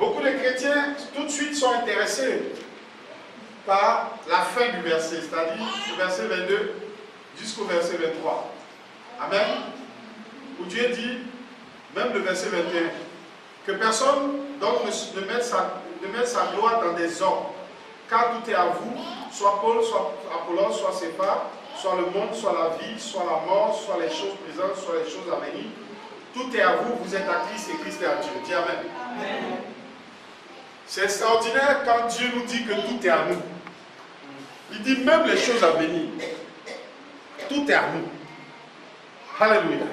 Beaucoup de chrétiens, tout de suite, sont intéressés par la fin du verset, c'est-à-dire du verset 22 jusqu'au verset 23. Amen. Où Dieu dit, même le verset 21, que personne donc ne mette sa gloire dans des hommes, car tout est à vous, soit Paul, soit Apollos, soit Cépha, soit le monde, soit la vie, soit la mort, soit les choses présentes, soit les choses à venir. Tout est à vous, vous êtes à Christ et Christ est à Dieu. Dis Amen. Amen. C'est extraordinaire quand Dieu nous dit que tout est à nous. Il dit même les choses à venir. Tout est à nous. Alléluia.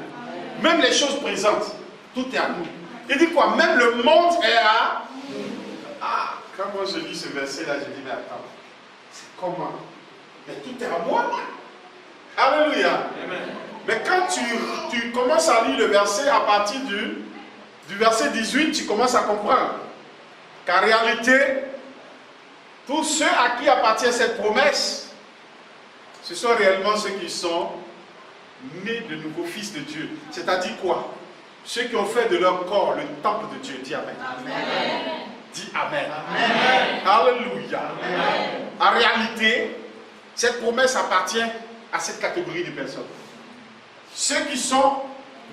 Même les choses présentes, tout est à nous. Il dit quoi? Même le monde est à nous. Ah, quand moi je lis ce verset-là, je dis, mais attends, c'est comment? Mais tout est à moi. Alléluia. Amen. Mais quand tu commences à lire le verset à partir du verset 18, tu commences à comprendre qu'en réalité, tous ceux à qui appartient cette promesse, ce sont réellement ceux qui sont nés de nouveaux fils de Dieu. C'est-à-dire quoi? Ceux qui ont fait de leur corps le temple de Dieu. Dis Amen. Amen. Dis Amen. Amen. Alléluia. Amen. En réalité, cette promesse appartient à cette catégorie de personnes. Ceux qui sont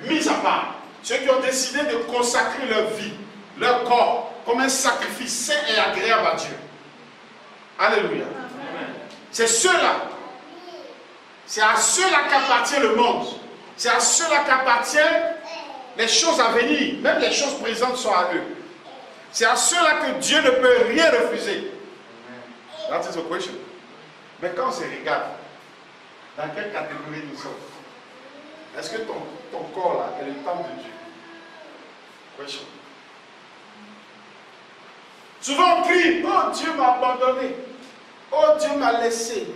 mis à part, ceux qui ont décidé de consacrer leur vie, leur corps, comme un sacrifice saint et agréable à Dieu. Alléluia. C'est ceux-là. C'est à ceux-là qu'appartient le monde. C'est à ceux-là qu'appartiennent les choses à venir. Même les choses présentes sont à eux. C'est à ceux-là que Dieu ne peut rien refuser. That is the question. Mais quand on se regarde, dans quelle catégorie nous sommes? Est-ce que ton corps là est le temple de Dieu? Question. Souvent on crie, oh Dieu m'a abandonné, oh Dieu m'a laissé,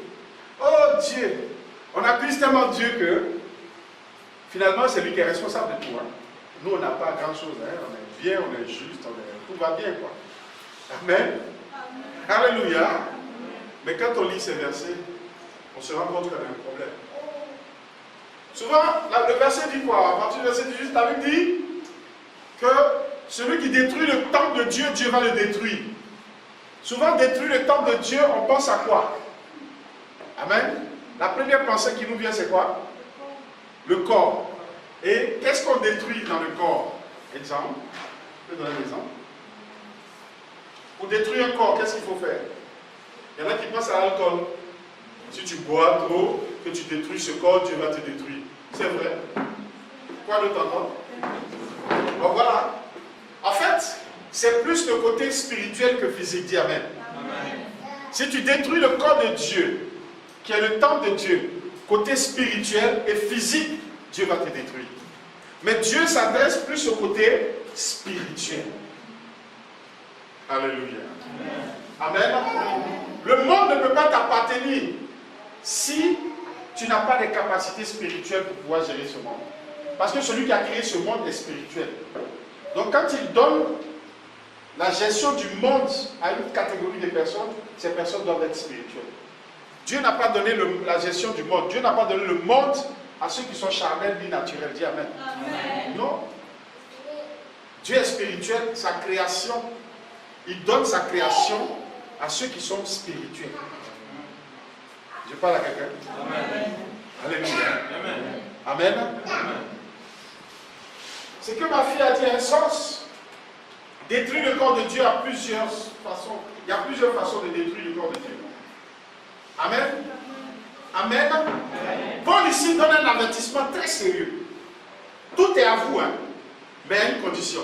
oh Dieu. On accuse tellement Dieu que finalement c'est lui qui est responsable de tout. Hein. Nous on n'a pas grand chose, hein. On est bien, on est juste, tout va bien quoi. Amen. Alléluia. Mais quand on lit ces versets, on se rend compte qu'il y a un problème. Souvent, le verset dit quoi? À partir du verset 18, la Bible dit que celui qui détruit le temple de Dieu, Dieu va le détruire. Souvent, détruire le temple de Dieu, on pense à quoi? Amen. La première pensée qui nous vient, c'est quoi? Le corps. Et qu'est-ce qu'on détruit dans le corps? Exemple. Je peux donner un exemple. Pour détruire un corps, qu'est-ce qu'il faut faire? Il y en a qui pensent à l'alcool. Si tu bois trop, que tu détruis ce corps, Dieu va te détruire. C'est vrai. Quoi d'autre encore? Bon, voilà. En fait, c'est plus le côté spirituel que physique. Dis Amen. Amen. Si tu détruis le corps de Dieu, qui est le temple de Dieu, côté spirituel et physique, Dieu va te détruire. Mais Dieu s'adresse plus au côté spirituel. Alléluia. Amen. Amen. Le monde ne peut pas t'appartenir si tu n'as pas les capacités spirituelles pour pouvoir gérer ce monde. Parce que celui qui a créé ce monde est spirituel. Donc quand il donne la gestion du monde à une catégorie de personnes, ces personnes doivent être spirituelles. Dieu n'a pas donné la gestion du monde. Dieu n'a pas donné le monde à ceux qui sont charnels ni naturels. Dis Amen. Amen. Non. Dieu est spirituel, sa création, il donne sa création à ceux qui sont spirituels. Je parle à quelqu'un. Amen. Alléluia. Amen. Amen. Amen. C'est que ma fille a dit un sens. Détruire le corps de Dieu à plusieurs façons. Il y a plusieurs façons de détruire le corps de Dieu. Amen. Amen. Amen. Paul ici donne un avertissement très sérieux. Tout est à vous, hein, mais à une condition.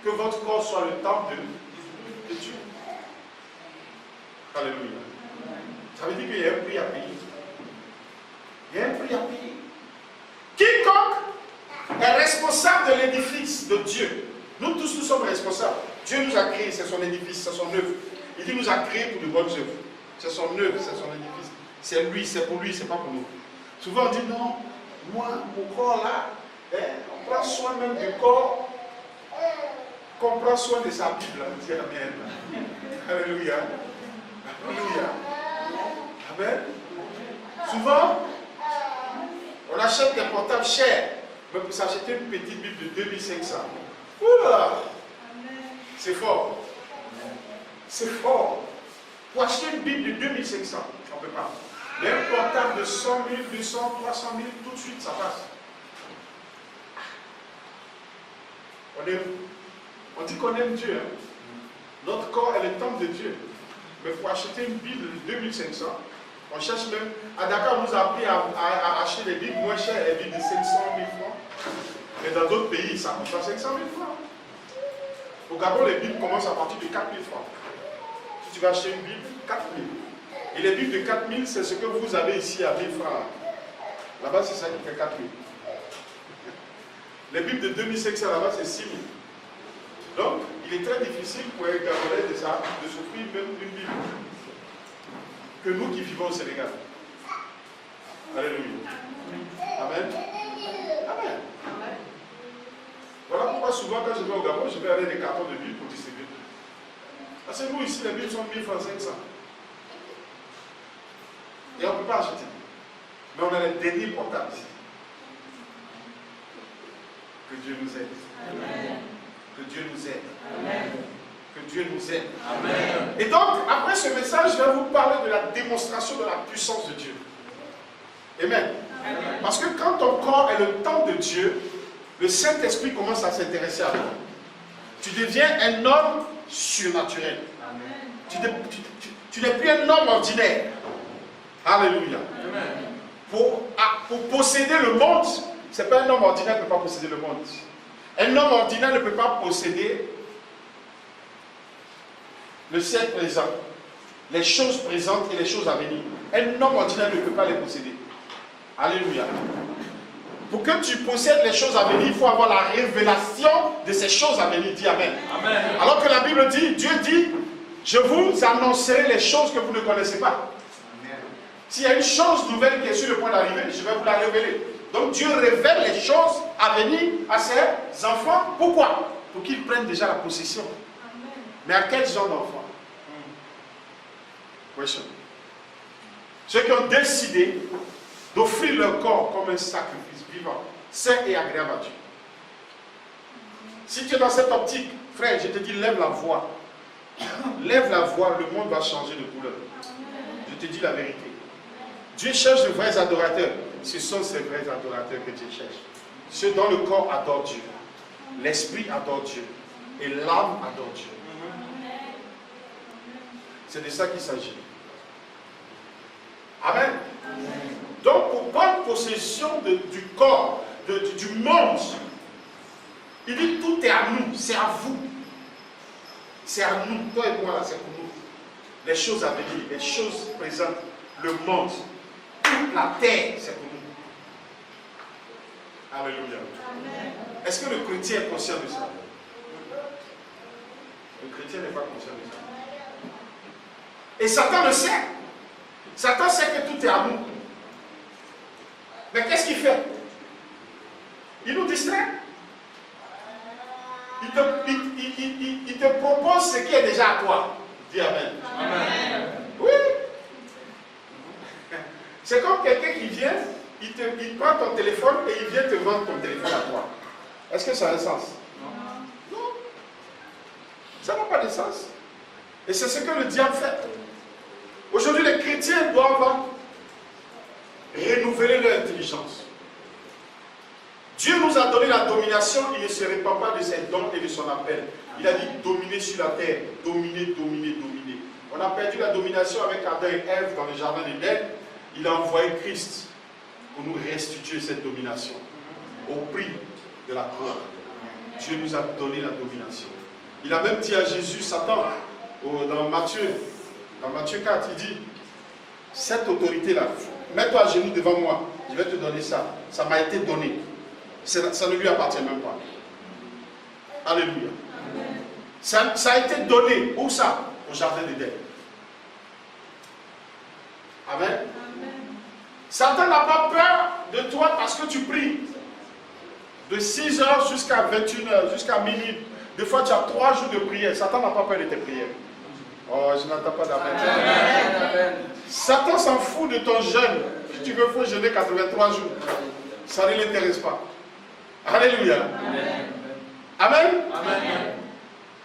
Que votre corps soit le temple de Dieu. Alléluia. Ça veut dire qu'il y a un prix à payer. Il y a un prix à payer. Quiconque est responsable de l'édifice de Dieu. Nous tous, nous sommes responsables. Dieu nous a créés, c'est son édifice, c'est son œuvre. Il dit nous a créés pour de bonnes œuvres. C'est son œuvre, c'est son édifice. C'est lui, c'est pour lui, c'est pas pour nous. Souvent on dit non, moi, mon corps là, on prend soin même du corps, qu'on prend soin de sa Bible. Dis Amen. Alléluia. Alléluia. Amen. Souvent, on achète des portables chers, mais pour s'acheter une petite Bible de 2500. Oula! C'est fort. C'est fort. Pour acheter une Bible de 2500, on ne peut pas. Mais un portable de 100 000, 200, 300 000, tout de suite, ça passe. On dit qu'on aime Dieu. Hein. Notre corps est le temple de Dieu. Mais pour acheter une Bible de 2500, on cherche même. À Dakar, on nous a appris à acheter des Bibles moins chères, les Bibles de 500 000 francs. Mais dans d'autres pays, ça coûte 500 000 francs. Au Gabon, les Bibles commencent à partir de 4 000 francs. Si tu vas acheter une Bible, 4 000. Et les Bibles de 4 000, c'est ce que vous avez ici à 1000 francs. Là-bas, c'est ça qui fait 4 000. Les Bibles de 2500 là-bas, c'est 6 000. Donc, il est très difficile pour un Gabonais de s'offrir même une Bible que nous qui vivons au Sénégal. Alléluia. Amen. Amen. Voilà pourquoi souvent quand je vais au Gabon, je vais aller des cartons de Bible pour distribuer. Parce que nous ici, les Bibles sont 1000 francs 500. Et on ne peut pas acheter. Mais on a les derniers portables ici. Que Dieu nous aide. Amen. Que Dieu nous aide. Amen. Que Dieu nous aide. Amen. Et donc, après ce message, je vais vous parler de la démonstration de la puissance de Dieu. Amen. Amen. Parce que quand ton corps est le temple de Dieu, le Saint-Esprit commence à s'intéresser à toi. Tu deviens un homme surnaturel. Amen. Tu n'es plus un homme ordinaire. Alléluia. Amen. Pour posséder le monde, ce n'est pas un homme ordinaire qui ne peut pas posséder le monde. Un homme ordinaire ne peut pas posséder le siècle présent, les choses présentes et les choses à venir. Un homme ordinaire ne peut pas les posséder. Alléluia. Pour que tu possèdes les choses à venir, il faut avoir la révélation de ces choses à venir. Dis Amen. Amen. Alors que la Bible dit, Dieu dit, je vous annoncerai les choses que vous ne connaissez pas. S'il y a une chose nouvelle qui est sur le point d'arriver, je vais vous la révéler. Donc Dieu révèle les choses à venir à ses enfants. Pourquoi? Pour qu'ils prennent déjà la possession. Amen. Mais à quel genre d'enfants? Question. Ceux qui ont décidé d'offrir leur corps comme un sacrifice vivant, saint et agréable à Dieu. Si tu es dans cette optique, frère, je te dis, lève la voix. Lève la voix, le monde va changer de couleur. Je te dis la vérité. Dieu cherche de vrais adorateurs. Ce sont ces vrais adorateurs que Dieu cherche. Ceux dont le corps adore Dieu, l'esprit adore Dieu et l'âme adore Dieu. C'est de ça qu'il s'agit. Amen. Donc, pour prendre possession du corps, du monde, il dit tout est à nous, c'est à vous. C'est à nous, toi et moi là, c'est pour nous. Les choses à venir, les choses présentes, le monde, toute la terre, c'est pour nous. Alléluia. Est-ce que le chrétien est conscient de ça? Le chrétien n'est pas conscient de ça. Et Satan le sait. Satan sait que tout est à nous. Mais qu'est-ce qu'il fait? Il nous distrait. Il te propose ce qui est déjà à toi. Dis Amen. Amen. Oui. C'est comme quelqu'un qui vient, il prend ton téléphone et il vient te vendre ton téléphone à toi. Est-ce que ça a un sens? Non. Non. Ça n'a pas de sens. Et c'est ce que le diable fait. Aujourd'hui, les chrétiens doivent renouveler leur intelligence. Dieu nous a donné la domination, il ne se répand pas de ses dons et de son appel. Il a dit dominer sur la terre, dominer, dominer, dominer. On a perdu la domination avec Adam et Ève dans le jardin d'Éden. Il a envoyé Christ pour nous restituer cette domination au prix de la croix. Dieu nous a donné la domination. Il a même dit à Jésus, Satan, dans Matthieu 4, il dit, cette autorité-là, mets-toi à genoux devant moi, je vais te donner ça. Ça m'a été donné. Ça ne lui appartient même pas. Alléluia. Ça a été donné. Où ça? Au jardin d'Éden. Amen. Amen. Satan n'a pas peur de toi parce que tu pries. De 6h jusqu'à 21h, jusqu'à minuit. Des fois, tu as 3 jours de prière. Satan n'a pas peur de tes prières. Oh, je n'entends pas d'amen. Satan s'en fout de ton jeûne. Si tu veux, il faut jeûner 83 jours. Ça ne l'intéresse pas. Alléluia. Amen. Amen. Amen.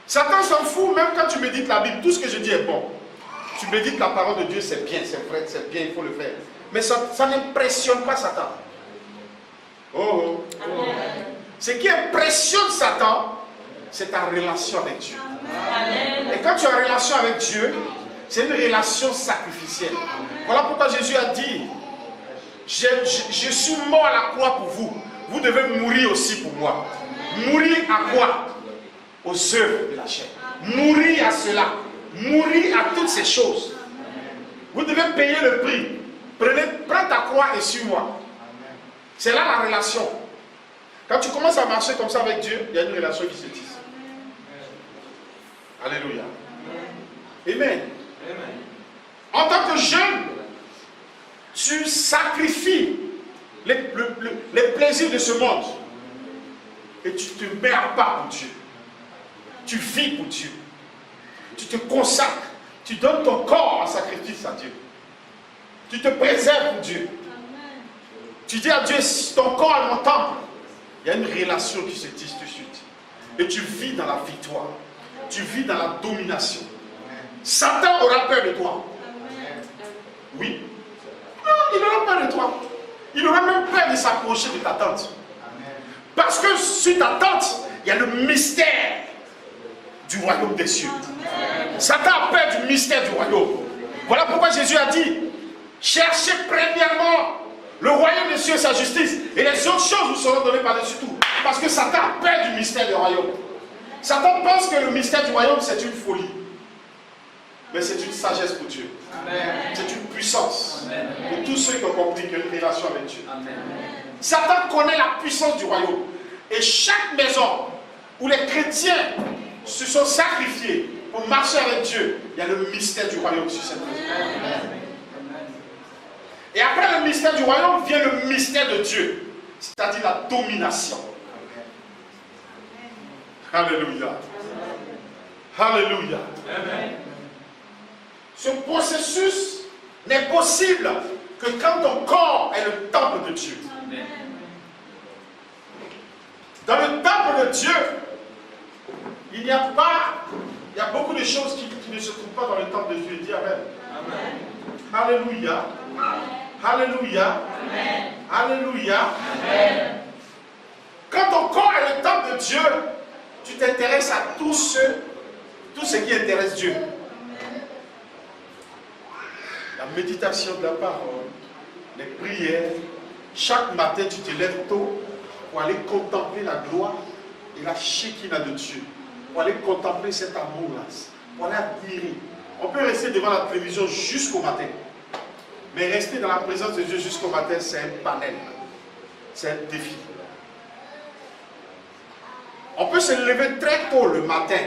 Satan s'en fout même quand tu médites la Bible. Tout ce que je dis est bon. Tu médites la parole de Dieu, c'est bien, c'est vrai, c'est bien, il faut le faire. Mais ça n'impressionne pas Satan. Oh, oh. Ce qui impressionne Satan, c'est ta relation avec Dieu. Amen. Et quand tu as une relation avec Dieu, c'est une relation sacrificielle. Voilà pourquoi Jésus a dit, je suis mort à la croix pour vous. Vous devez mourir aussi pour moi. Mourir à quoi? Aux œuvres de la chair. Mourir à cela. Mourir à toutes ces choses. Vous devez payer le prix. Prends ta croix et suis-moi. C'est là la relation. Quand tu commences à marcher comme ça avec Dieu, il y a une relation qui se tisse. Alléluia. Amen. En tant que jeune, tu sacrifies les plaisirs de ce monde. Et tu te mets à part pour Dieu. Tu vis pour Dieu. Tu te consacres. Tu donnes ton corps en sacrifice à Dieu. Tu te préserves pour Dieu. Tu dis à Dieu, si ton corps est mon temple, il y a une relation qui se tisse tout de suite. Et tu vis dans la victoire. Tu vis dans la domination. Satan aura peur de toi. Oui. Non, il aura peur de toi. Il aura même peur de s'approcher de ta tente. Parce que sur ta tente, il y a le mystère du royaume des cieux. Satan a peur du mystère du royaume. Voilà pourquoi Jésus a dit, cherchez premièrement le royaume des cieux et sa justice, et les autres choses vous seront données par-dessus tout. Parce que Satan a peur du mystère du royaume. Satan pense que le mystère du royaume c'est une folie. Mais c'est une sagesse pour Dieu. C'est une puissance. Amen. Pour tous ceux qui ont compris qu'il y a une relation avec Dieu. Amen. Satan connaît la puissance du royaume. Et chaque maison où les chrétiens se sont sacrifiés pour marcher avec Dieu, il y a le mystère du royaume sur cette maison. Amen. Et après le mystère du royaume vient le mystère de Dieu, c'est-à-dire la domination. Alléluia. Alléluia. Amen. Ce processus n'est possible que quand ton corps est le temple de Dieu. Amen. Dans le temple de Dieu, il y a beaucoup de choses qui ne se trouvent pas dans le temple de Dieu. Dis Amen. Amen. Alléluia. Alléluia. Amen. Alléluia. Amen. Quand ton corps est le temple de Dieu, tu t'intéresses à tout ce qui intéresse Dieu. La méditation de la parole, les prières. Chaque matin, tu te lèves tôt pour aller contempler la gloire et la Shekinah de Dieu. Pour aller contempler cet amour-là. Pour aller admirer. On peut rester devant la télévision jusqu'au matin. Mais rester dans la présence de Dieu jusqu'au matin, c'est un panel. C'est un défi. On peut se lever très tôt le matin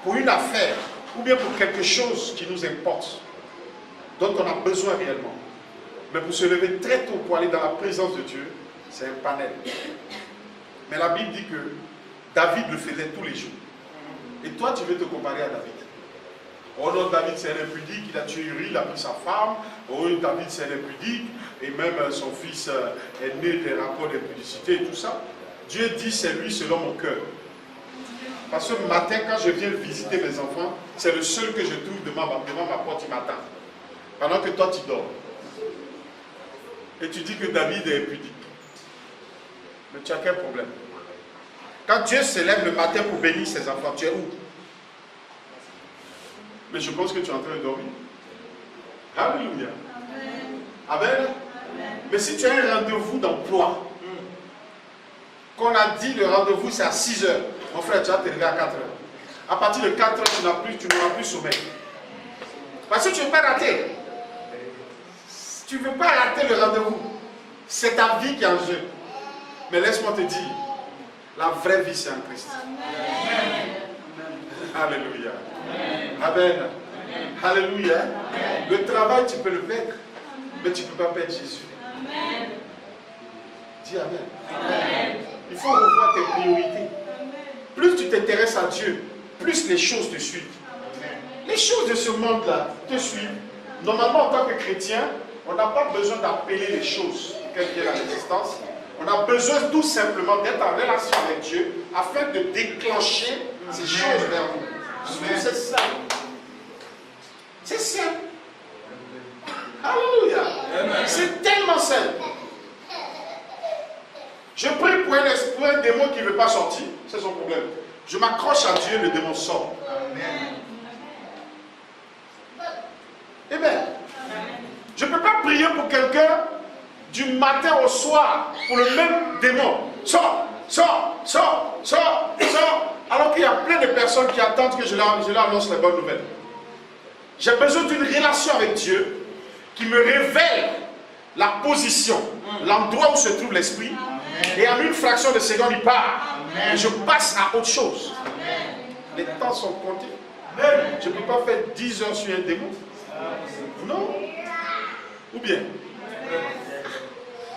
pour une affaire ou bien pour quelque chose qui nous importe, dont on a besoin réellement. Mais pour se lever très tôt pour aller dans la présence de Dieu, c'est un panel. Mais la Bible dit que David le faisait tous les jours. Et toi, tu veux te comparer à David. Oh non, David c'est un impudique, il a tué Uri, il a pris sa femme. Oh, David c'est un impudique, et même son fils est né des rapports d'impudicité et tout ça. Dieu dit c'est lui selon mon cœur. Parce que ce matin, quand je viens visiter mes enfants, c'est le seul que je trouve devant ma porte, il m'attend. Pendant que toi tu dors. Et tu dis que David est impudique. Mais tu as quel problème? Quand Dieu se lève le matin pour bénir ses enfants, tu es où? Mais je pense que tu es en train de dormir. Alléluia. Amen. Amen. Mais si tu as un rendez-vous d'emploi, qu'on a dit le rendez-vous c'est à 6 heures, mon frère, tu vas te lever à 4 heures. À partir de 4 heures, tu n'auras plus sommeil. Parce que tu ne veux pas rater. Tu ne veux pas rater le rendez-vous. C'est ta vie qui est en jeu. Mais laisse-moi te dire, la vraie vie c'est en Christ. Amen. Alléluia. Amen. Amen. Alléluia. Amen. Le travail, tu peux le perdre, mais tu ne peux pas perdre Jésus. Amen. Dis Amen. Amen. Il faut revoir tes priorités. Plus tu t'intéresses à Dieu, plus les choses te suivent. Les choses de ce monde-là te suivent. Normalement, en tant que chrétien, on n'a pas besoin d'appeler les choses pour qu'elles viennent à l'existence. On a besoin tout simplement d'être en relation avec Dieu afin de déclencher ces choses vers vous. C'est ça. C'est simple. Alléluia. C'est tellement simple. Je prie pour un démon qui ne veut pas sortir, c'est son problème. Je m'accroche à Dieu, le démon sort. Amen. Je ne peux pas prier pour quelqu'un du matin au soir pour le même démon. Sors, sors, sors, sors, sors. Alors qu'il y a plein de personnes qui attendent que je leur annonce les bonnes nouvelles. J'ai besoin d'une relation avec Dieu qui me révèle la position, l'endroit où se trouve l'esprit. Et en une fraction de seconde, il part. Et je passe à autre chose. Les temps sont comptés. Je ne peux pas faire 10 heures sur un démon. Non. Ou bien,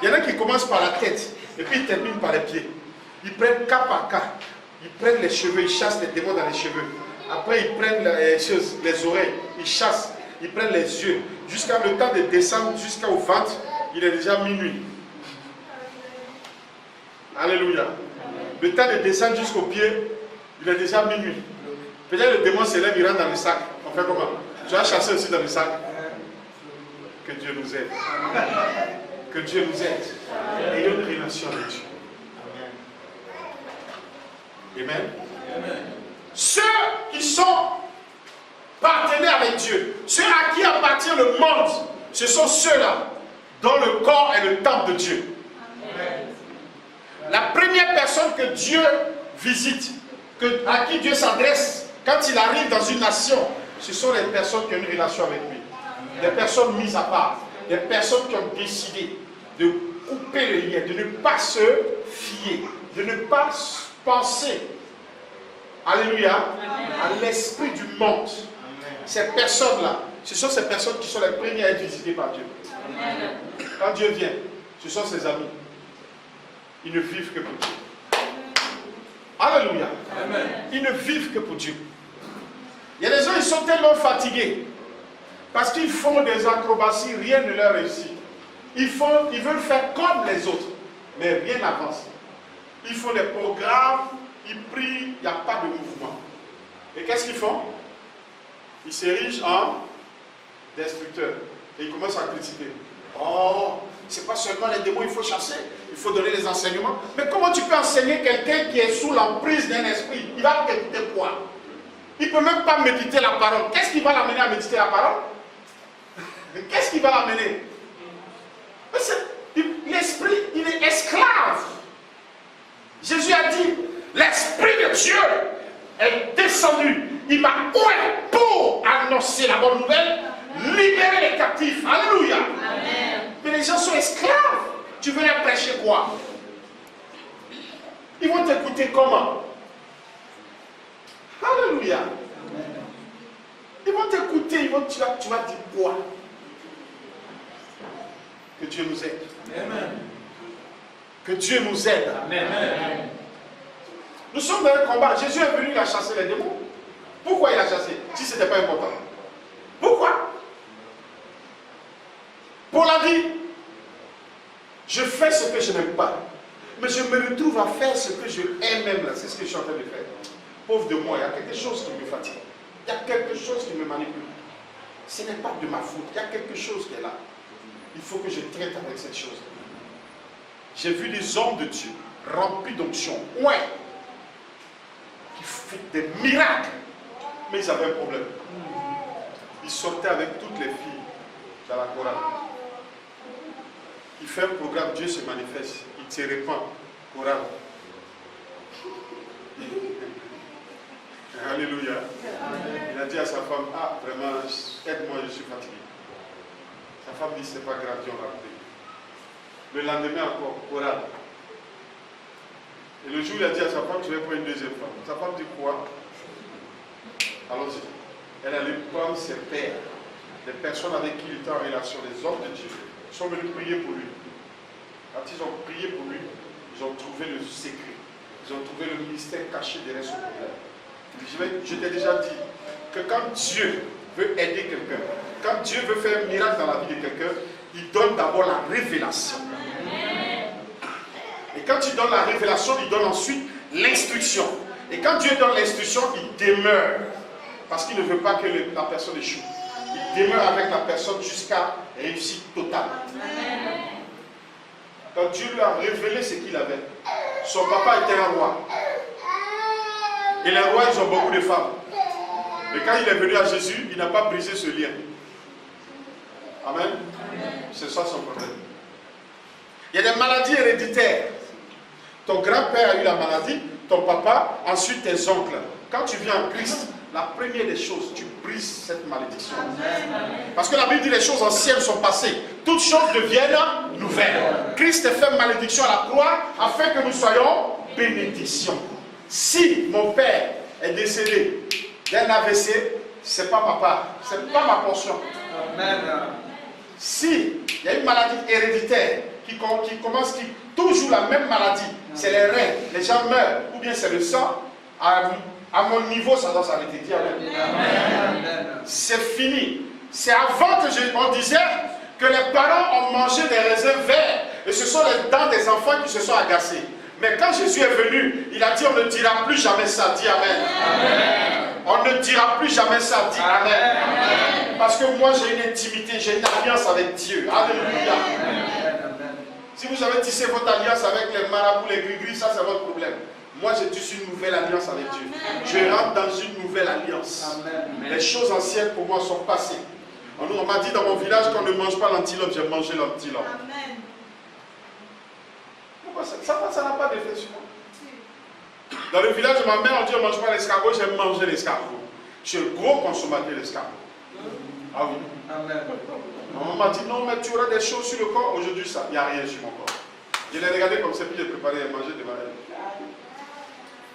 il y en a qui commencent par la tête et puis ils terminent par les pieds. Ils prennent cas par cas. Ils prennent les cheveux, ils chassent les démons dans les cheveux. Après, ils prennent les oreilles, ils chassent. Ils prennent les yeux. Jusqu'à le temps de descendre jusqu'au ventre, il est déjà minuit. Alléluia. Le temps de descendre jusqu'au pied, il est déjà minuit. Peut-être le démon se lève, il rentre dans le sac. On fait comment? Tu vas chasser aussi dans le sac. Que Dieu nous aide. Que Dieu nous aide. Ayons une relation avec Dieu. Amen. Ceux qui sont partenaires avec Dieu, ceux à qui appartient le monde, ce sont ceux-là dont le corps est le temple de Dieu. La première personne que Dieu visite, à qui Dieu s'adresse quand il arrive dans une nation, ce sont les personnes qui ont une relation avec lui. Des personnes mises à part, des personnes qui ont décidé de couper le lien, de ne pas se fier, de ne pas penser, alléluia, à l'esprit du monde. Ces personnes-là, ce sont ces personnes qui sont les premières à être visitées par Dieu. Quand Dieu vient, ce sont ses amis. Ils ne vivent que pour Dieu. Alléluia. Ils ne vivent que pour Dieu. Il y a des gens, ils sont tellement fatigués parce qu'ils font des acrobaties, rien ne leur réussit. Ils veulent faire comme les autres, mais rien n'avance. Ils font des programmes, ils prient, il n'y a pas de mouvement. Et qu'est-ce qu'ils font? Ils s'érigent en destructeurs. Et ils commencent à critiquer. Oh, c'est pas seulement les démons, il faut chasser, il faut donner des enseignements. Mais comment tu peux enseigner quelqu'un qui est sous l'emprise d'un esprit? Il va méditer quoi? Il ne peut même pas méditer la parole. Qu'est-ce qui va l'amener à méditer la parole? Qu'est-ce qui va l'amener? L'esprit, il est esclave. Jésus a dit, l'esprit de Dieu est descendu. Il m'a oint pour annoncer la bonne nouvelle, libérer les captifs. Alléluia. Amen. Mais les gens sont esclaves. Tu veux leur prêcher quoi? Ils vont t'écouter comment? Alléluia. Ils vont t'écouter, tu vas dire quoi? Que Dieu nous aide. Amen. Que Dieu nous aide. Amen. Nous sommes dans un combat. Jésus est venu, il a chassé les démons. Pourquoi il a chassé? Si ce n'était pas important. Pourquoi? Paul a dit, je fais ce que je n'aime pas, mais je me retrouve à faire ce que je aime même là. C'est ce que je suis en train de faire. Pauvre de moi, il y a quelque chose qui me fatigue. Il y a quelque chose qui me manipule. Ce n'est pas de ma faute. Il y a quelque chose qui est là. Il faut que je traite avec cette chose. J'ai vu des hommes de Dieu remplis d'onction. Ouais. Qui font des miracles. Mais ils avaient un problème. Ils sortaient avec toutes les filles dans la chorale. Il fait un programme, Dieu se manifeste. Il se répand. Chorale. Alléluia. Il a dit à sa femme, ah vraiment, aide-moi, je suis fatigué. Sa femme dit, c'est pas grave, Dieu va prier. Le lendemain encore, chorale. Et le jour, il a dit à sa femme, je vais prendre une deuxième femme. Sa femme dit quoi? Allons-y. Elle allait prendre ses pères, les personnes avec qui il était en relation, les hommes de Dieu, sont venus prier pour lui. Quand ils ont prié pour lui, ils ont trouvé le secret. Ils ont trouvé le mystère caché derrière ce problème. Je t'ai déjà dit que quand Dieu veut aider quelqu'un, quand Dieu veut faire un miracle dans la vie de quelqu'un, il donne d'abord la révélation. Et quand il donne la révélation, il donne ensuite l'instruction. Et quand Dieu donne l'instruction, il demeure. Parce qu'il ne veut pas que la personne échoue. Il demeure avec la personne jusqu'à réussite totale. Quand Dieu lui a révélé ce qu'il avait, son papa était un roi. Et les rois, ils ont beaucoup de femmes. Mais quand il est venu à Jésus, il n'a pas brisé ce lien. Amen. C'est ça son problème. Il y a des maladies héréditaires. Ton grand-père a eu la maladie, ton papa, ensuite tes oncles. Quand tu viens en Christ, la première des choses, tu brises cette malédiction. Parce que la Bible dit les choses anciennes sont passées. Toutes choses deviennent nouvelles. Christ a fait malédiction à la croix afin que nous soyons bénédictions. Si mon père est décédé d'un AVC, ce n'est pas ma part, ce n'est pas ma portion. Si il y a une maladie héréditaire qui toujours la même maladie, c'est les reins, les gens meurent, ou bien c'est le sang, à mon niveau, ça doit s'arrêter. Dis amen. C'est fini. C'est avant que on disait que les parents ont mangé des raisins verts et ce sont les dents des enfants qui se sont agacées. Mais quand Jésus est venu, il a dit on ne dira plus jamais ça. Dis amen. Amen. On ne dira plus jamais ça. Dis amen. Amen. Parce que moi j'ai une intimité, j'ai une alliance avec Dieu. Alléluia. Si vous avez tissé votre alliance avec les marabouts, les gris-gris, ça c'est votre problème. Moi, j'ai tissé une nouvelle alliance avec Dieu. Je rentre dans une nouvelle alliance. Amen. Les choses anciennes pour moi sont passées. On m'a dit dans mon village qu'on ne mange pas l'antilope, j'ai mangé l'antilope. Pourquoi ça n'a pas d'effet sur moi? Dans le village de ma mère, on dit on ne mange pas l'escargot, j'ai mangé l'escargot. Je suis un gros consommateur d'escargot. Ah oui. Amen. On m'a dit non, mais tu auras des choses sur le corps. Aujourd'hui, il n'y a rien sur mon corps. Je l'ai regardé comme ça, puis j'ai préparé à manger devant elle.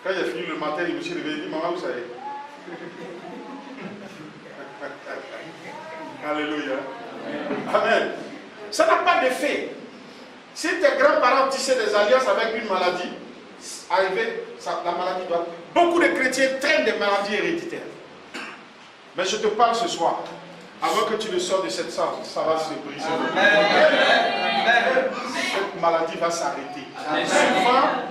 Quand j'ai fini le matin, il me suis réveillé, il dit maman, où ça y est? Alléluia. Amen. Ça n'a pas d'effet. Si tes grands-parents tissaient des alliances avec une maladie, la maladie doit. Beaucoup de chrétiens traînent des maladies héréditaires. Mais je te parle ce soir. Avant que tu ne sors de cette salle, ça va se briser. Amen. Cette maladie va s'arrêter. Souvent,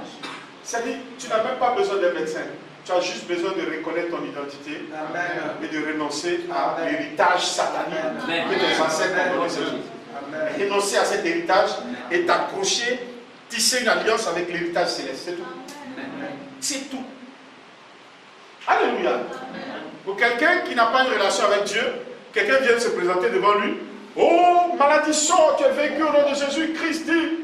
c'est-à-dire, tu n'as même pas besoin d'un médecin. Tu as juste besoin de reconnaître ton identité. Amen. Et de renoncer à l'héritage satanique que tes ancêtres ont donné. Renoncer à cet héritage et t'accrocher, tisser une alliance avec l'héritage céleste. C'est tout. C'est tout. Alléluia. Pour quelqu'un qui n'a pas une relation avec Dieu, quelqu'un vient de se présenter devant lui. Oh, maladie sort, tu es vaincu au nom de Jésus. Christ dit,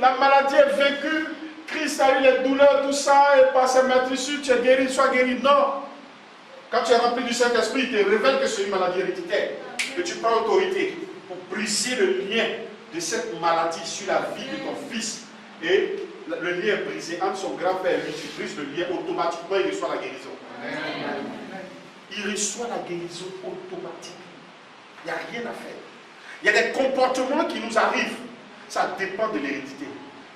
la maladie est vaincue. Christ a eu les douleurs, tout ça, et par ses matricures, tu es guéri, sois guéri. Non. Quand tu es rempli du Saint-Esprit, il te révèle que c'est une maladie héréditaire. Que tu prends autorité pour briser le lien de cette maladie sur la vie de ton fils. Et le lien est brisé entre son grand-père et lui. Tu brises le lien, automatiquement il reçoit la guérison. Amen. Il reçoit la guérison automatique. Il n'y a rien à faire. Il y a des comportements qui nous arrivent. Ça dépend de l'hérédité.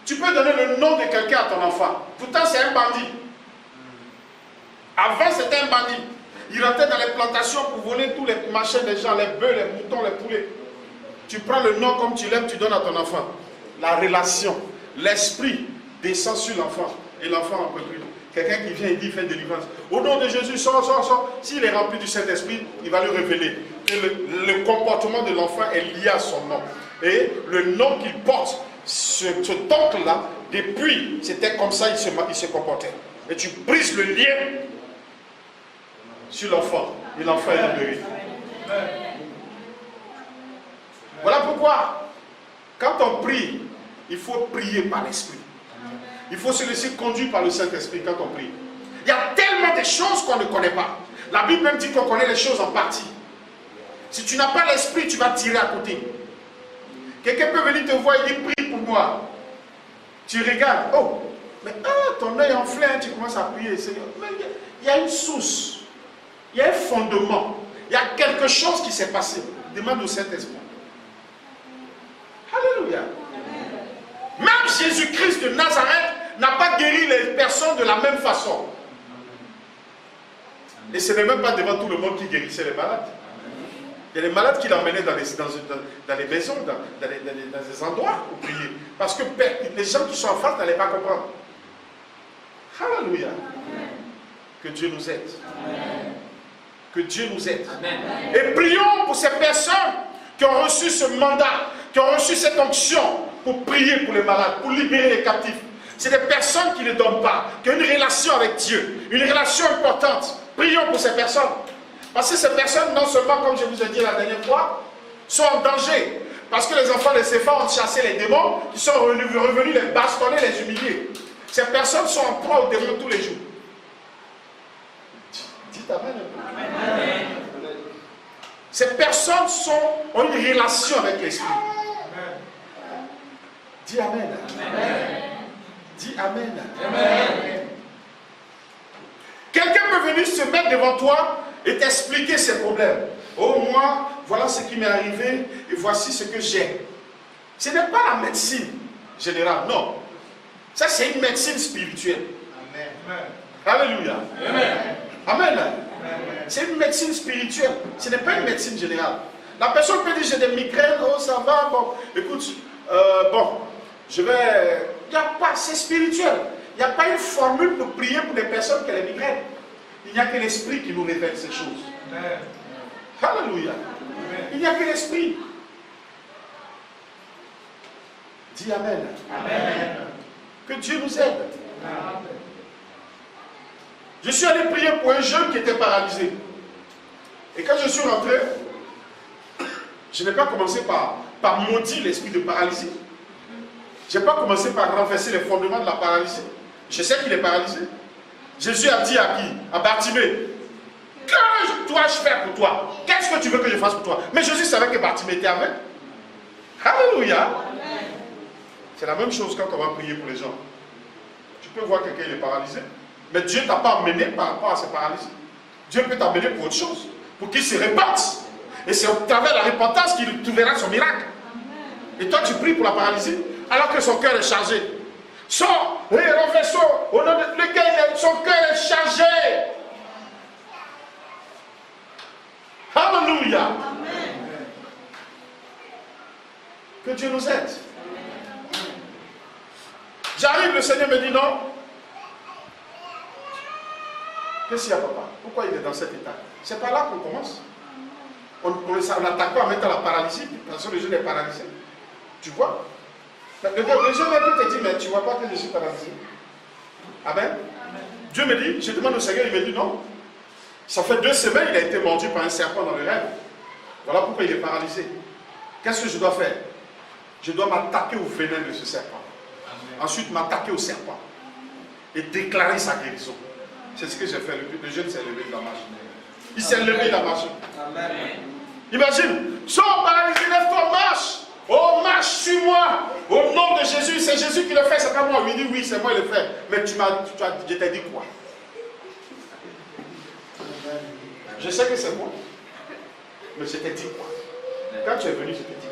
Tu peux donner le nom de quelqu'un à ton enfant. Pourtant, c'est un bandit. Avant, c'était un bandit. Il rentrait dans les plantations pour voler tous les machins des gens, les bœufs, les moutons, les poulets. Tu prends le nom comme tu l'aimes, tu donnes à ton enfant. La relation, l'esprit descend sur l'enfant. Et l'enfant n'en peut plus. Quelqu'un qui vient et dit, fait délivrance. Au nom de Jésus, sors, sors, sors. S'il est rempli du Saint-Esprit, il va lui révéler que le comportement de l'enfant est lié à son nom. Et le nom qu'il porte, cet oncle-là, depuis, c'était comme ça, il se comportait. Et tu brises le lien sur l'enfant. Et l'enfant est libéré. Voilà pourquoi, quand on prie, il faut prier par l'Esprit. Il faut se laisser conduire par le Saint-Esprit quand on prie. Il y a tellement de choses qu'on ne connaît pas. La Bible même dit qu'on connaît les choses en partie. Si tu n'as pas l'Esprit, tu vas tirer à côté. Quelqu'un peut venir te voir et dire, prie pour moi. Tu regardes, oh, mais ton œil enflé, tu commences à prier, Seigneur. Mais il y a une source, il y a un fondement, il y a quelque chose qui s'est passé. Demande au Saint-Esprit. Alléluia. Même Jésus-Christ de Nazareth n'a pas guéri les personnes de la même façon. Et ce n'est même pas devant tout le monde qui guérissait les malades. Il y a des malades qui l'emmenaient dans les maisons, dans des endroits pour prier. Parce que les gens qui sont en face n'allaient pas comprendre. Alléluia. Que Dieu nous aide. Que Dieu nous aide. Et prions pour ces personnes qui ont reçu ce mandat, qui ont reçu cette onction pour prier pour les malades, pour libérer les captifs. C'est des personnes qui ne donnent pas, qui ont une relation avec Dieu, une relation importante. Prions pour ces personnes. Parce que ces personnes, non seulement, comme je vous ai dit la dernière fois, sont en danger. Parce que les enfants de Sépha ont chassé les démons, qui sont revenus les bastonner, les humilier. Ces personnes sont en proie aux démons tous les jours. Dites Amen. Amen. Ces personnes ont une relation avec l'Esprit. Dis Amen. Amen. Dis Amen. Amen. Quelqu'un peut venir se mettre devant toi et t'expliquer ses problèmes. Oh, moi, voilà ce qui m'est arrivé et voici ce que j'ai. Ce n'est pas la médecine générale, non. Ça, c'est une médecine spirituelle. Amen. Alléluia. Amen. Amen. C'est une médecine spirituelle. Ce n'est pas une médecine générale. La personne peut dire, j'ai des migraines, oh ça va, bon, écoute, je vais... Il n'y a pas, c'est spirituel. Il n'y a pas une formule pour prier pour des personnes qui ont des migraines. Il n'y a que l'Esprit qui nous révèle ces choses. Amen. Alléluia. Amen. Il n'y a que l'Esprit. Dis Amen. Amen. Que Dieu nous aide. Amen. Je suis allé prier pour un jeune qui était paralysé. Et quand je suis rentré, je n'ai pas commencé par maudire l'esprit de paralysie. Je n'ai pas commencé par renverser les fondements de la paralysie. Je sais qu'il est paralysé. Jésus a dit à qui? À Bartimée. Que dois-je faire pour toi? Qu'est-ce que tu veux que je fasse pour toi? Mais Jésus savait que Bartimée était avec. Alléluia. C'est la même chose quand on va prier pour les gens. Tu peux voir quelqu'un il est paralysé. Mais Dieu ne t'a pas amené par rapport à cette paralysie. Dieu peut t'amener pour autre chose. Pour qu'il se répente. Et c'est au travers de la repentance qu'il trouvera son miracle. Et toi tu pries pour la paralysie alors que son cœur est chargé. Sors, renversons, au nom de lequel son cœur est chargé. Alléluia. Que Dieu nous aide. J'arrive, le Seigneur me dit non. Qu'est-ce qu'il y a, papa? Pourquoi il est dans cet état? C'est pas là qu'on commence. On n'attaque pas en mettant la paralysie, parce que le jeune est paralysé. Tu vois? Le jeune peut te dire, mais tu ne vois pas que je suis paralysé. Amen. Dieu me dit, je demande au Seigneur, il me dit non. Ça fait 2 semaines, il a été mordu par un serpent dans le rêve. Voilà pourquoi il est paralysé. Qu'est-ce que je dois faire? Je dois m'attaquer au venin de ce serpent. Ensuite, m'attaquer au serpent. Et déclarer sa guérison. C'est ce que j'ai fait. Le jeune s'est levé de la marche. Il s'est levé de la marche. Imagine, sors paralysé, lève-toi, marche. Oh, marche, suis-moi. Au nom de Jésus, c'est Jésus qui le fait, c'est pas moi. Il dit oui, c'est moi qui le fais. Mais je t'ai dit quoi? Je sais que c'est moi. Mais je t'ai dit quoi? Quand tu es venu, je t'ai dit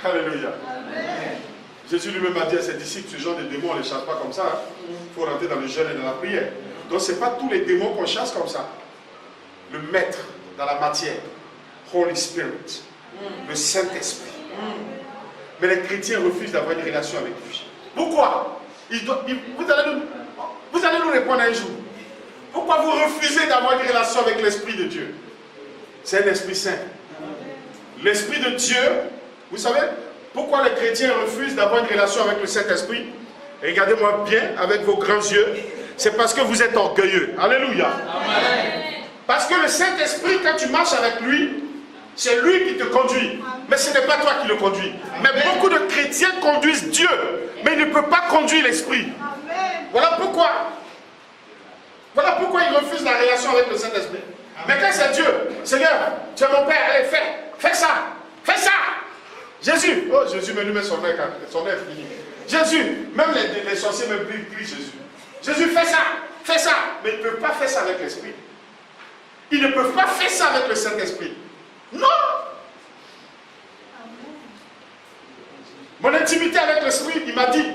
quoi? Alléluia. Amen. Jésus lui-même a dit à ses disciples, ce genre de démons, on ne les chasse pas comme ça. Il faut rentrer dans le jeûne et dans la prière. Donc ce n'est pas tous les démons qu'on chasse comme ça. Le maître dans la matière, Holy Spirit, le Saint-Esprit. Mais les chrétiens refusent d'avoir une relation avec lui. Pourquoi? Vous allez nous répondre un jour. Pourquoi vous refusez d'avoir une relation avec l'Esprit de Dieu? C'est un Esprit Saint. L'Esprit de Dieu, vous savez, pourquoi les chrétiens refusent d'avoir une relation avec le Saint-Esprit? Regardez-moi bien avec vos grands yeux. C'est parce que vous êtes orgueilleux. Alléluia. Amen. Parce que le Saint-Esprit, quand tu marches avec lui, c'est lui qui te conduit. Mais ce n'est pas toi qui le conduis. Mais beaucoup de chrétiens conduisent Dieu, mais ils ne peuvent pas conduire l'Esprit. Voilà pourquoi. Voilà pourquoi ils refusent la relation avec le Saint-Esprit. Mais quand c'est Dieu, Seigneur, tu es mon Père, allez, fais ça, fais ça. Jésus, oh Jésus me met son œil fini. Jésus, même les sorciers me prient Jésus. Jésus, fais ça, mais ils ne peuvent pas faire ça avec l'Esprit. Ils ne peuvent pas faire ça avec le Saint-Esprit. Non. Mon intimité avec l'Esprit, il m'a dit,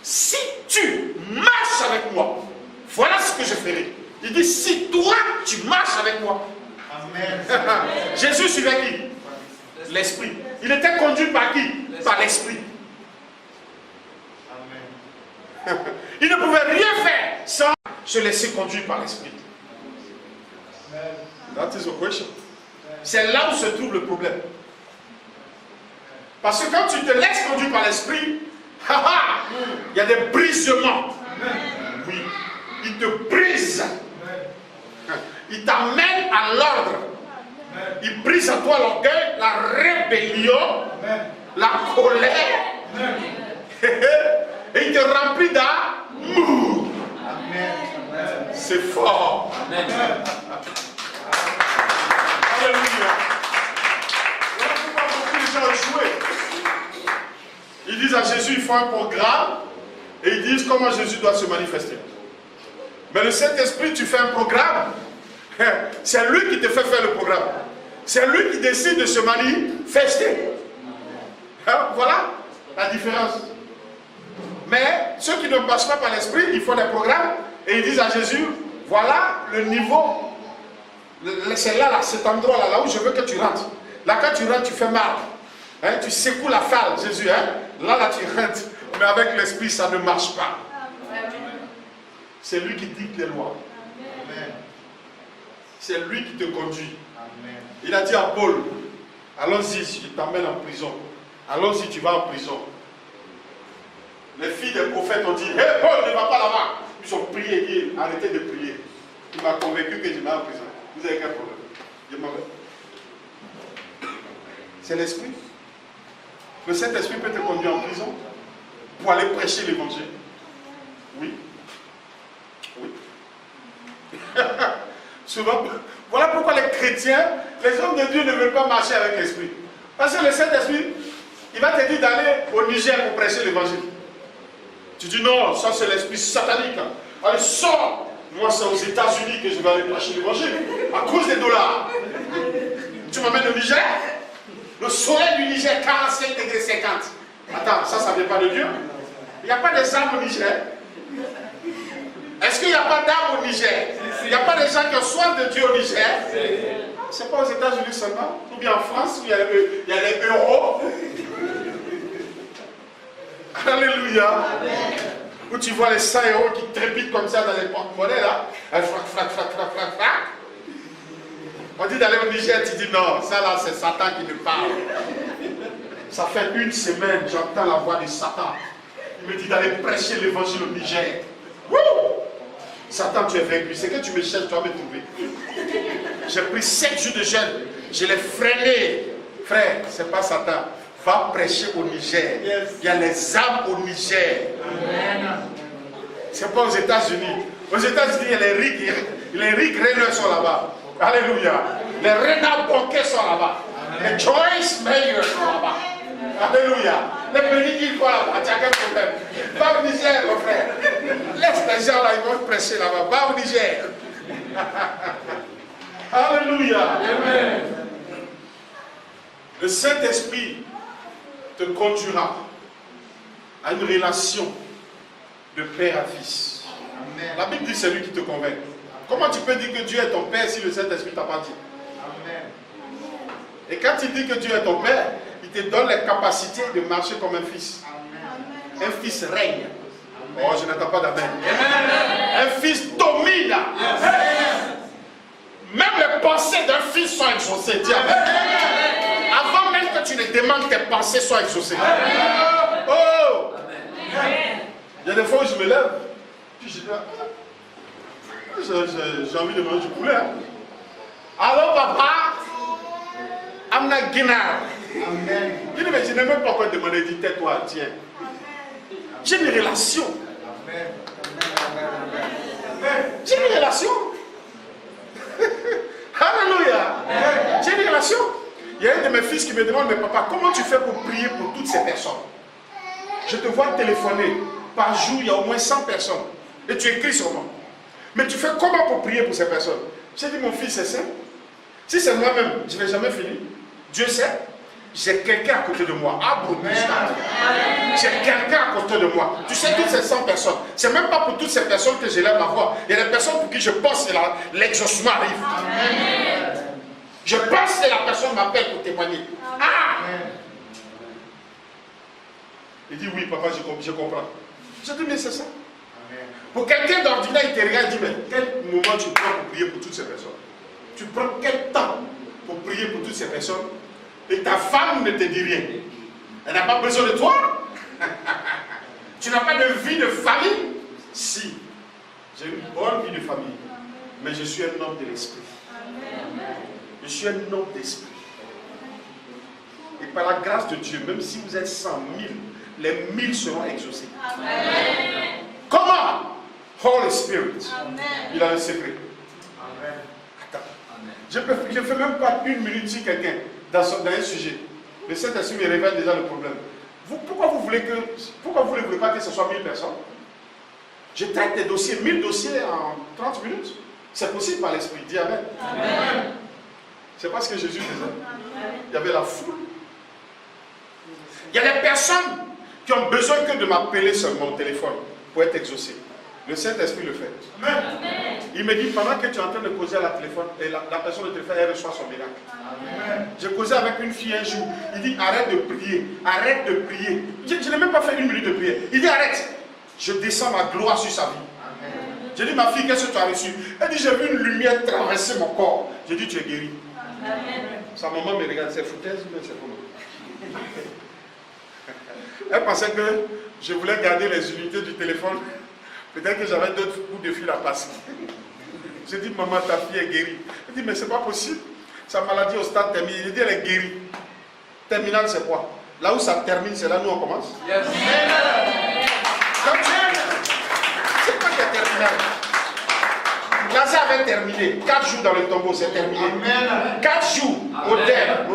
si tu marches avec moi, voilà ce que je ferai. Il dit, si toi, tu marches avec moi. Amen. Jésus suivait qui? L'Esprit. Il était conduit par qui? Par l'Esprit. Il ne pouvait rien faire sans se laisser conduire par l'esprit. That is the question. C'est là où se trouve le problème. Parce que quand tu te laisses conduire par l'esprit, il y a des brisements. Oui. Il te brise. Il t'amène à l'ordre. Il brise à toi l'orgueil, la rébellion, la colère. Et il te remplit d'amour. C'est fort. Alléluia. Voilà pourquoi beaucoup de gens échouent. Ils disent à Jésus, il faut un programme. Et ils disent comment Jésus doit se manifester. Mais le Saint-Esprit, tu fais un programme. C'est lui qui te fait faire le programme. C'est lui qui décide de se manifester. Voilà la différence. Mais ceux qui ne passent pas par l'esprit, ils font des programmes et ils disent à Jésus, voilà le niveau. C'est là, cet endroit-là, là où je veux que tu rentres. Là, quand tu rentres, tu fais mal. Tu secoues la falle, Jésus. Là, tu rentres. Mais avec l'esprit, ça ne marche pas. C'est lui qui dicte les lois. C'est lui qui te conduit. Il a dit à Paul, allons-y, je t'emmène en prison. Allons-y, tu vas en prison. Les filles des prophètes ont dit, hé Paul, ne va pas là-bas. Ils ont prié, dit, arrêtez de prier. Il m'a convaincu que je vais en prison. Vous avez quel problème? Je m'en vais. C'est l'esprit. Le Saint-Esprit peut te conduire en prison pour aller prêcher l'évangile. Oui. Oui. Souvent, voilà pourquoi les chrétiens, les hommes de Dieu ne veulent pas marcher avec l'esprit. Parce que le Saint-Esprit, il va te dire d'aller au Niger pour prêcher l'évangile. Tu dis non, ça c'est l'esprit satanique. Allez, sors! Moi c'est aux États-Unis que je vais aller prêcher l'évangile. À cause des dollars. Tu m'amènes au Niger? Le soleil du Niger, 45 degrés 50. Attends, ça ne vient pas de Dieu? Il n'y a pas des armes au Niger? Est-ce qu'il n'y a pas d'armes au Niger? Il n'y a pas des gens qui ont soif de Dieu au Niger? C'est pas aux États-Unis seulement? Ou bien en France où il y a les euros? Alléluia! Où tu vois les 100 euros qui trépitent comme ça dans les porte-monnaies là? Elles frac, frac, frac, frac, frac, frac. On dit d'aller au Niger, tu dis non, ça là c'est Satan qui me parle. Ça fait une semaine, j'entends la voix de Satan. Il me dit d'aller prêcher l'évangile au Niger. Wouh! Satan, tu es vaincu. C'est que tu me cherches, tu vas me trouver. J'ai pris 7 jours de jeûne. Je l'ai freiné. Frère, c'est pas Satan. Va prêcher au Niger. Il y a les âmes au Niger. C'est pas aux États-Unis. Aux États-Unis, les rics renards sont là-bas. Alléluia. Les renards banquets sont là-bas. Les Joyce Meyer sont là-bas. Alléluia. Les bénis quoi là-bas. Tu as quel problème? Va au Niger, mon frère. Laisse les gens là, ils vont prêcher là-bas. Va au Niger. Alléluia. Amen. Le Saint-Esprit te conduira à une relation de père à fils. Amen. La Bible dit c'est lui qui te convainc. Comment tu peux dire que Dieu est ton père si le Saint-Esprit t'a pas dit? Amen. Et quand il dit que Dieu est ton père, il te donne les capacités de marcher comme un fils. Amen. Un fils règne. Oh, je n'entends pas d'amen. Un fils domine. Amen. Même les pensées d'un fils sont exaucées. Dis amen. Avant même que tu ne demandes, tes pensées soient exaucées. Amen. Oh! Amen. Il y a des fois où je me lève, puis je dis, j'ai envie de manger du poulet. Hein? Alors papa, amna guinard. Amen. Je dis, mais je n'ai même pas encore demandé, dis tais-toi, tiens. J'ai une relation. Amen. J'ai une relation. Alléluia. J'ai une relation. Il y a un de mes fils qui me demande, mais papa, comment tu fais pour prier pour toutes ces personnes? Je te vois téléphoner. Par jour, il y a au moins 100 personnes. Et tu écris sur moi. Mais tu fais comment pour prier pour ces personnes? J'ai dit, mon fils, c'est simple. Si c'est moi-même, je ne vais jamais finir. Dieu sait. J'ai quelqu'un à côté de moi. J'ai quelqu'un à côté de moi. Tu sais, toutes ces 100 personnes, c'est même pas pour toutes ces personnes que j'élève la voix. Il y a des personnes pour qui je pense que l'exaucement arrive. Amen. Je pense que la personne m'appelle pour témoigner. Ah! Il dit, oui, papa, je comprends. Je dis, mais c'est ça. Pour quelqu'un d'ordinaire, il te regarde et dit, mais quel moment tu prends pour prier pour toutes ces personnes? Tu prends quel temps pour prier pour toutes ces personnes? Et ta femme ne te dit rien. Elle n'a pas besoin de toi. Tu n'as pas de vie de famille? Si, j'ai une bonne vie de famille. Mais je suis un homme de l'esprit. Je suis un homme d'esprit. Et par la grâce de Dieu, même si vous êtes 100 000, les 1000 seront exaucés. Amen. Comment? Holy Spirit. Amen. Il a un secret. Amen. Attends. Amen. Je ne fais même pas une minute sur quelqu'un dans un sujet. Le Saint-Esprit me révèle déjà le problème. Pourquoi vous ne voulez pas que ce soit 1000 personnes? Je traite des dossiers, 1000 dossiers en 30 minutes. C'est possible par l'Esprit. Dis Amen. Amen. C'est pas ce que Jésus faisait. Il y avait la foule. Il y a des personnes qui ont besoin que de m'appeler seulement au téléphone pour être exaucées. Le Saint-Esprit le fait. Amen. Il me dit, pendant que tu es en train de causer à la téléphone, et la personne de téléphone, elle reçoit son miracle. Amen. J'ai causé avec une fille un jour. Il dit, arrête de prier. Arrête de prier. Je n'ai même pas fait une minute de prière. Il dit, arrête. Je descends ma gloire sur sa vie. Amen. J'ai dit, ma fille, qu'est-ce que tu as reçu? Elle dit, j'ai vu une lumière traverser mon corps. J'ai dit, tu es guéri. Amen. Sa maman me regarde, c'est foutaise, mais c'est comment? Elle pensait que je voulais garder les unités du téléphone. Peut-être que j'avais d'autres coups de fil à passer. J'ai dit, maman, ta fille est guérie. Elle dit, mais c'est pas possible. Sa maladie au stade terminal. J'ai dit, elle est guérie. Terminal, c'est quoi? Là où ça termine, c'est là où nous on commence. Yes. C'est quoi qui est terminal? Lazare avait terminé. 4 jours dans le tombeau, c'est terminé. Amen. 4 jours, moderne.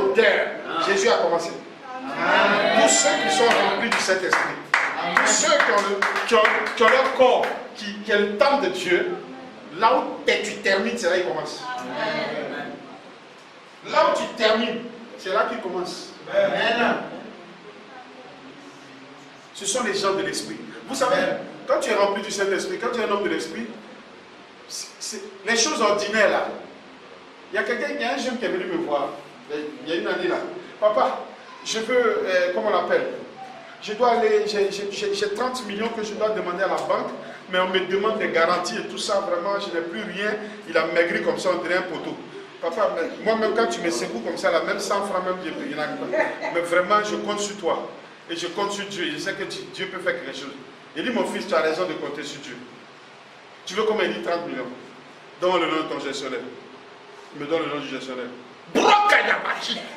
Jésus a commencé. Amen. Tous ceux qui sont remplis du Saint-Esprit, tous ceux qui ont leur corps, qui est le temps de Dieu, là où tu termines, c'est là qu'il commence. Amen. Là où tu termines, c'est là qu'il commence. Amen. Ce sont les gens de l'Esprit. Vous savez, quand tu es rempli du Saint-Esprit, quand tu es un homme de l'Esprit, les choses ordinaires là. Il y a un jeune qui est venu me voir, il y a une année là. Papa, je veux, comment on l'appelle? Je dois aller, j'ai 30 millions que je dois demander à la banque, mais on me demande des garanties et tout ça, vraiment, je n'ai plus rien. Il a maigri comme ça, on dirait un poteau. Papa, moi-même quand tu me secoues comme ça, là, même 100 francs, même Dieu, il y en a pas. Mais vraiment, je compte sur toi. Et je compte sur Dieu. Je sais que Dieu peut faire quelque chose. Il dit, mon fils, tu as raison de compter sur Dieu. Tu veux combien? Il dit 30 millions. Donne le nom de ton gestionnaire. Il me donne le nom du gestionnaire.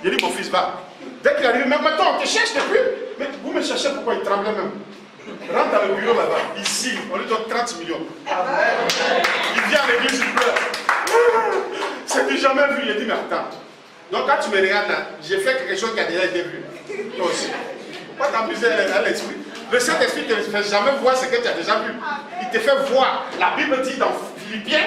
Il dit, mon fils, va. Dès qu'il arrive, même maintenant, on te cherche depuis. Mais vous me cherchez pourquoi il tremblait même. Rentre dans le bureau là-bas. Ici, on lui donne 30 millions. Il vient à l'église, il pleure. C'est du jamais vu. Il dit, mais attends. Donc quand tu me regardes là, j'ai fait quelque chose qui a déjà été vu. Toi aussi. Faut pas t'amuser à l'esprit. Le Saint-Esprit ne te fait jamais voir ce que tu as déjà vu. Il te fait voir. La Bible dit dans Philippiens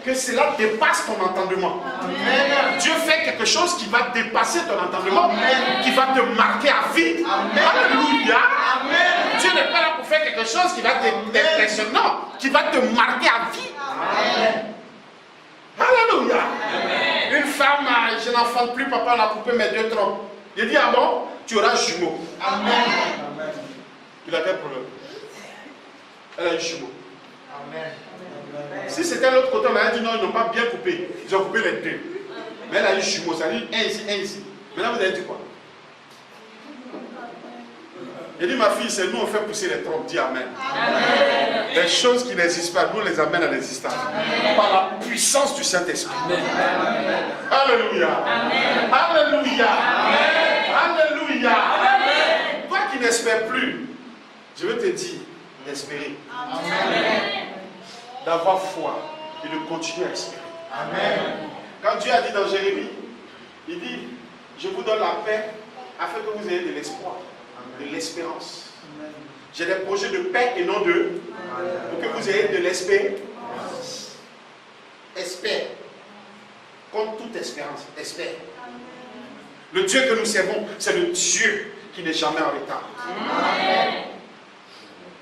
que cela dépasse ton entendement. Amen. Dieu fait quelque chose qui va dépasser ton entendement, Amen. Qui va te marquer à vie. Amen. Alléluia. Amen. Dieu n'est pas là pour faire quelque chose qui va t'impressionner, qui va te marquer à vie. Amen. Alléluia. Amen. Une femme, je n'enfante plus, papa, on a coupé mes 2 trompes. Il dit, ah bon, tu auras jumeau. Amen. Amen. Il a quel problème? Elle a un jumeau. Amen. Si c'était l'autre côté, on a dit non, ils n'ont pas bien coupé. Ils ont coupé les 2. Mais elle a un jumeau, ça dit un ici, un ici. Maintenant, vous avez dit quoi? Il dit, ma fille, c'est nous, on fait pousser les trompes. Dis Amen. Amen. Les choses qui n'existent pas, nous les amène à l'existence. Par la puissance du Saint-Esprit. Alléluia. Amen. Alléluia. Amen. Alléluia. Amen. Toi qui n'espères plus, je veux te dire d'espérer. Amen. D'avoir foi et de continuer à espérer. Amen. Quand Dieu a dit dans Jérémie, il dit, je vous donne la paix afin que vous ayez de l'espoir, de l'espérance. J'ai des projets de paix et non de, pour que vous ayez de l'espérance. Espère. Contre toute espérance, espère. Le Dieu que nous servons, c'est le Dieu qui n'est jamais en retard. Amen.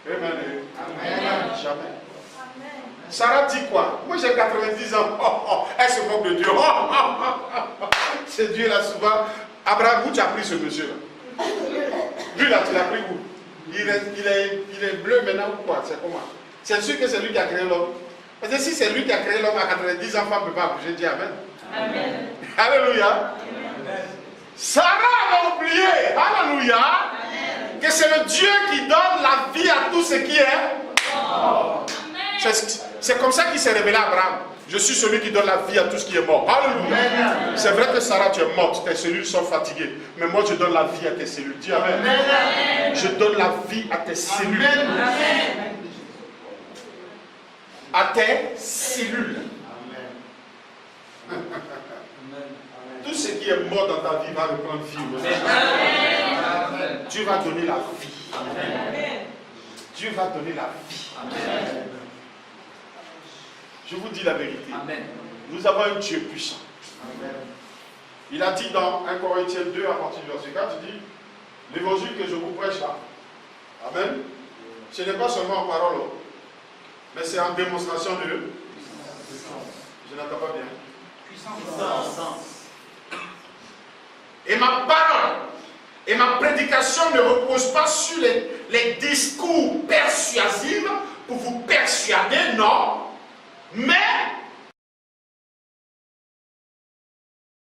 Amen. Amen. Jamais. Sarah dit quoi? Moi j'ai 90 ans. Elle se moque de Dieu. C'est Dieu là souvent. Abraham, où tu as pris ce monsieur là? Lui là, tu l'as pris où? Il est bleu maintenant ou quoi? C'est comment? C'est sûr que c'est lui qui a créé l'homme. Parce que si c'est lui qui a créé l'homme à 90 ans, femme ne peut pas bouger. Dis Amen. Amen. Alléluia. Amen. Sarah avait oublié, alléluia, amen, que c'est le Dieu qui donne la vie à tout ce qui est. Oh. C'est comme ça qu'il s'est révélé à Abraham. Je suis celui qui donne la vie à tout ce qui est mort. Alléluia. C'est vrai que Sarah, tu es morte, tes cellules sont fatiguées. Mais moi, je donne la vie à tes cellules. Dis Amen. Amen. Je donne la vie à tes cellules. Amen. À tes cellules. Amen. Tout ce qui est mort dans ta vie va reprendre vie. Amen. Dieu va donner la vie. Amen. Dieu va donner la vie. Amen. Je vous dis la vérité. Amen. Nous avons un Dieu puissant. Amen. Il a dit dans 1 Corinthiens 2 à partir du verset 4, il dit, l'évangile que je vous prêche là, amen, ce n'est pas seulement en parole, mais c'est en démonstration de puissance. Je n'entends pas bien. Puissance. Et ma parole et ma prédication ne reposent pas sur les discours persuasifs pour vous persuader, non, mais